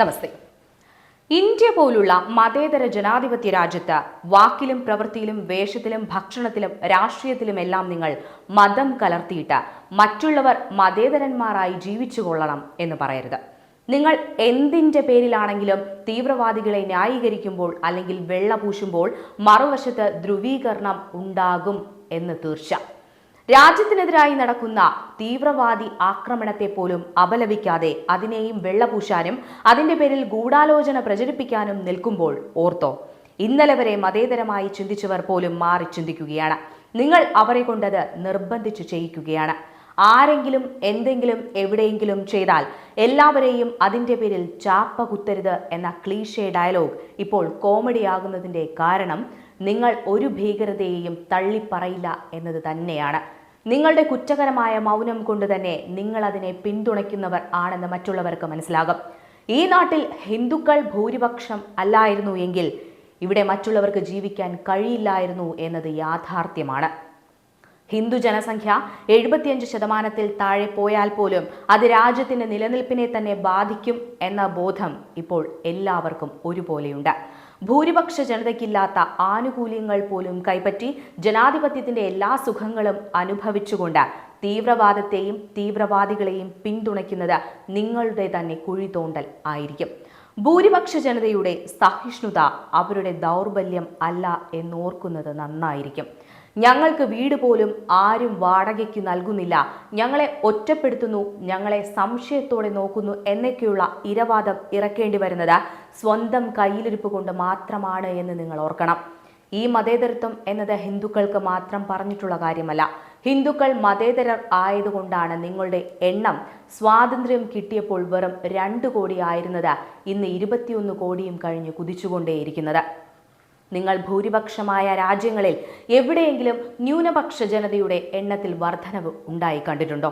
നമസ്തേ. India പോലുള്ള മതേതര ജനാധിപത്യ രാജ്യത്ത് വാക്കിലും പ്രവൃത്തിയിലും വേഷത്തിലും ഭക്ഷണത്തിലും രാഷ്ട്രീയത്തിലുമെല്ലാം നിങ്ങൾ മതം കലർത്തിയിട്ട് മറ്റുള്ളവർ മതേതരന്മാരായി ജീവിച്ചുകൊള്ളണം എന്ന് പറയരുത്. നിങ്ങൾ എന്തിൻ്റെ പേരിലാണെങ്കിലും തീവ്രവാദികളെ ന്യായീകരിക്കുമ്പോൾ അല്ലെങ്കിൽ വെള്ളപൂശുമ്പോൾ മറുവശത്ത് ധ്രുവീകരണം ഉണ്ടാകും എന്ന് തീർച്ച. രാജ്യത്തിനെതിരായി നടക്കുന്ന തീവ്രവാദി ആക്രമണത്തെ പോലും അപലപിക്കാതെ അതിനെയും വെള്ളപൂശാനും അതിന്റെ പേരിൽ ഗൂഢാലോചന പ്രചരിപ്പിക്കാനും നിൽക്കുമ്പോൾ ഓർത്തോ, ഇന്നലെ വരെ മതേതരമായി ചിന്തിച്ചവർ പോലും മാറി ചിന്തിക്കുകയാണ്. നിങ്ങൾ അവരെ കൊണ്ടത് നിർബന്ധിച്ചു ചെയ്യിക്കുകയാണ്. ആരെങ്കിലും എന്തെങ്കിലും എവിടെയെങ്കിലും ചെയ്താൽ എല്ലാവരെയും അതിന്റെ പേരിൽ ചാപ്പ കുത്തരുത് എന്ന ക്ലീഷേ ഡയലോഗ് ഇപ്പോൾ കോമഡിയാകുന്നതിന്റെ കാരണം നിങ്ങൾ ഒരു ഭീകരതയെയും തള്ളിപ്പറയില്ല എന്നത് തന്നെയാണ്. നിങ്ങളുടെ കുറ്റകരമായ മൗനം കൊണ്ട് തന്നെ നിങ്ങൾ അതിനെ പിന്തുണയ്ക്കുന്നവർ ആണെന്ന് മറ്റുള്ളവർക്ക് മനസ്സിലാകും. ഈ നാട്ടിൽ ഹിന്ദുക്കൾ ഭൂരിപക്ഷം അല്ലായിരുന്നു എങ്കിൽ ഇവിടെ മറ്റുള്ളവർക്ക് ജീവിക്കാൻ കഴിയില്ലായിരുന്നു എന്നത് യാഥാർത്ഥ്യമാണ്. ഹിന്ദു ജനസംഖ്യ 75% താഴെ പോയാൽ പോലും അത് രാജ്യത്തിന്റെ നിലനിൽപ്പിനെ തന്നെ ബാധിക്കും എന്ന ബോധം ഇപ്പോൾ എല്ലാവർക്കും ഒരുപോലെയുണ്ട്. ഭൂരിപക്ഷ ജനതയ്ക്കില്ലാത്ത ആനുകൂല്യങ്ങൾ പോലും കൈപ്പറ്റി ജനാധിപത്യത്തിന്റെ എല്ലാ സുഖങ്ങളും അനുഭവിച്ചുകൊണ്ട് തീവ്രവാദത്തെയും തീവ്രവാദികളെയും പിന്തുണയ്ക്കുന്നത് നിങ്ങളുടെ തന്നെ കുഴിതോണ്ടൽ ആയിരിക്കും. ഭൂരിപക്ഷ ജനതയുടെ സഹിഷ്ണുത അവരുടെ ദൗർബല്യം അല്ല എന്നോർക്കുന്നത് നന്നായിരിക്കും. ഞങ്ങൾക്ക് വീട് പോലും ആരും വാടകയ്ക്ക് നൽകുന്നില്ല, ഞങ്ങളെ ഒറ്റപ്പെടുത്തുന്നു, ഞങ്ങളെ സംശയത്തോടെ നോക്കുന്നു എന്നൊക്കെയുള്ള ഇരവാദം ഇറക്കേണ്ടി വരുന്നത് സ്വന്തം കയ്യിലിരിപ്പ് കൊണ്ട് മാത്രമാണ് എന്ന് നിങ്ങൾ ഓർക്കണം. ഈ മതേതരത്വം എന്നത് ഹിന്ദുക്കൾക്ക് മാത്രം പറഞ്ഞിട്ടുള്ള കാര്യമല്ല. ഹിന്ദുക്കൾ മതേതരർ ആയതുകൊണ്ടാണ് നിങ്ങളുടെ എണ്ണം സ്വാതന്ത്ര്യം കിട്ടിയപ്പോൾ വെറും 2 കോടി ആയിരുന്നത് ഇന്ന് 21 കോടിയും കഴിഞ്ഞ് കുതിച്ചുകൊണ്ടേയിരിക്കുന്നത്. നിങ്ങൾ ഭൂരിപക്ഷമായ രാജ്യങ്ങളിൽ എവിടെയെങ്കിലും ന്യൂനപക്ഷ ജനതയുടെ എണ്ണത്തിൽ വർധനവ് ഉണ്ടായി കണ്ടിട്ടുണ്ടോ?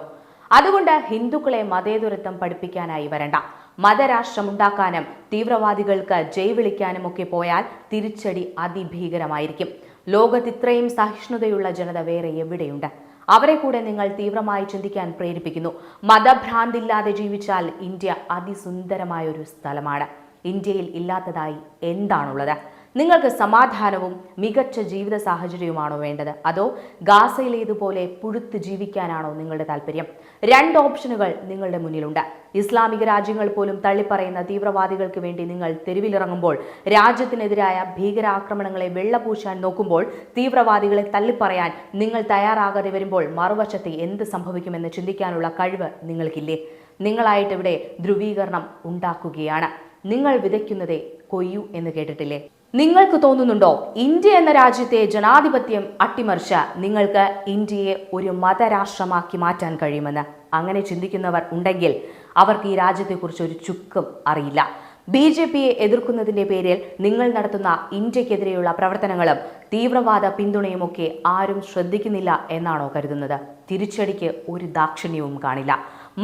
അതുകൊണ്ട് ഹിന്ദുക്കളെ മതേതരത്വം പഠിപ്പിക്കാനായി വരണ്ട. മതരാഷ്ട്രമുണ്ടാക്കാനും തീവ്രവാദികൾക്ക് ജയ് വിളിക്കാനും ഒക്കെ പോയാൽ തിരിച്ചടി അതിഭീകരമായിരിക്കും. ലോകത്ത് ഇത്രയും സഹിഷ്ണുതയുള്ള ജനത വേറെ എവിടെയുണ്ട്? അവരെ കൂടെ നിങ്ങൾ തീവ്രമായി ചിന്തിക്കാൻ പ്രേരിപ്പിക്കുന്നു. മതഭ്രാന്തില്ലാതെ ജീവിച്ചാൽ ഇന്ത്യ അതിസുന്ദരമായൊരു സ്ഥലമാണ്. ഇന്ത്യയിൽ ഇല്ലാത്തതായി എന്താണുള്ളത്? നിങ്ങൾക്ക് സമാധാനവും മികച്ച ജീവിത സാഹചര്യവുമാണോ വേണ്ടത്? അതോ ഗാസയിലേതുപോലെ പുഴുത്ത് ജീവിക്കാനാണോ നിങ്ങളുടെ താല്പര്യം? 2 ഓപ്ഷനുകൾ നിങ്ങളുടെ മുന്നിലുണ്ട്. ഇസ്ലാമിക രാജ്യങ്ങൾ പോലും തള്ളിപ്പറയുന്ന തീവ്രവാദികൾക്ക് വേണ്ടി നിങ്ങൾ തെരുവിലിറങ്ങുമ്പോൾ, രാജ്യത്തിനെതിരായ ഭീകരാക്രമണങ്ങളെ വെള്ളപൂശാൻ നോക്കുമ്പോൾ, തീവ്രവാദികളെ തള്ളിപ്പറയാൻ നിങ്ങൾ തയ്യാറാകാതെ വരുമ്പോൾ മറുവശത്ത് എന്ത് സംഭവിക്കുമെന്ന് ചിന്തിക്കാനുള്ള കഴിവ് നിങ്ങൾക്കില്ലേ? നിങ്ങളായിട്ട് ഇവിടെ ധ്രുവീകരണം ഉണ്ടാക്കുകയാണ്. നിങ്ങൾ വിതയ്ക്കുന്നതേ കൊയ്യൂ എന്ന് കേട്ടിട്ടില്ലേ? നിങ്ങൾക്ക് തോന്നുന്നുണ്ടോ ഇന്ത്യ എന്ന രാജ്യത്തെ ജനാധിപത്യം അട്ടിമറിച്ച നിങ്ങൾക്ക് ഇന്ത്യയെ ഒരു മതരാഷ്ട്രമാക്കി മാറ്റാൻ കഴിയുമെന്ന്? അങ്ങനെ ചിന്തിക്കുന്നവർ ഉണ്ടെങ്കിൽ അവർക്ക് ഈ രാജ്യത്തെക്കുറിച്ച് ഒരു ചുക്കും അറിയില്ല. BJPയെ എതിർക്കുന്നതിന്റെ പേരിൽ നിങ്ങൾ നടത്തുന്ന ഇന്ത്യക്കെതിരെയുള്ള പ്രവർത്തനങ്ങളും തീവ്രവാദ പിന്തുണയുമൊക്കെ ആരും ശ്രദ്ധിക്കുന്നില്ല എന്നാണോ കരുതുന്നത്? തിരിച്ചടിക്ക് ഒരു ദാക്ഷിണ്യവും കാണില്ല.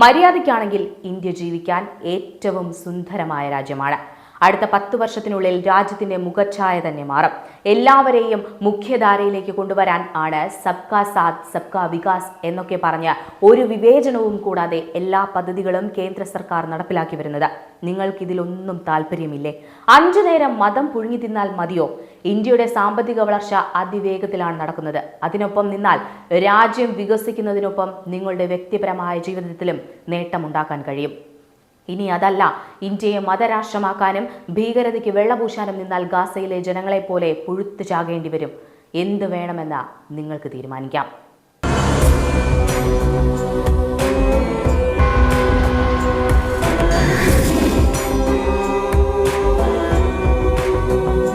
മര്യാദയ്ക്കാണെങ്കിൽ ഇന്ത്യ ജീവിക്കാൻ ഏറ്റവും സുന്ദരമായ രാജ്യമാണ്. അടുത്ത 10 വർഷത്തിനുള്ളിൽ രാജ്യത്തിന്റെ മുഖച്ഛായ തന്നെ മാറും. എല്ലാവരെയും മുഖ്യധാരയിലേക്ക് കൊണ്ടുവരാൻ ആണ് സബ്കാ സാത്ത് സബ്കാ വികാസ് എന്നൊക്കെ പറഞ്ഞ് ഒരു വിവേചനവും കൂടാതെ എല്ലാ പദ്ധതികളും കേന്ദ്ര സർക്കാർ നടപ്പിലാക്കി വരുന്നത്. നിങ്ങൾക്കിതിലൊന്നും താല്പര്യമില്ലേ? 5 നേരം മതം പുഴുങ്ങി തിന്നാൽ മതിയോ? ഇന്ത്യയുടെ സാമ്പത്തിക വളർച്ച അതിവേഗത്തിലാണ് നടക്കുന്നത്. അതിനൊപ്പം നിന്നാൽ രാജ്യം വികസിക്കുന്നതിനൊപ്പം നിങ്ങളുടെ വ്യക്തിപരമായ ജീവിതത്തിലും നേട്ടമുണ്ടാക്കാൻ കഴിയും. ഇനി അതല്ല, ഇന്ത്യയെ മതരാഷ്ട്രമാക്കാനും ഭീകരതയ്ക്ക് വെള്ളപൂശാനും നിന്നാൽ ഗാസയിലെ ജനങ്ങളെപ്പോലെ പുഴുത്തു ചാകേണ്ടി വരും. എന്ത് വേണമെന്ന് നിങ്ങൾക്ക് തീരുമാനിക്കാം.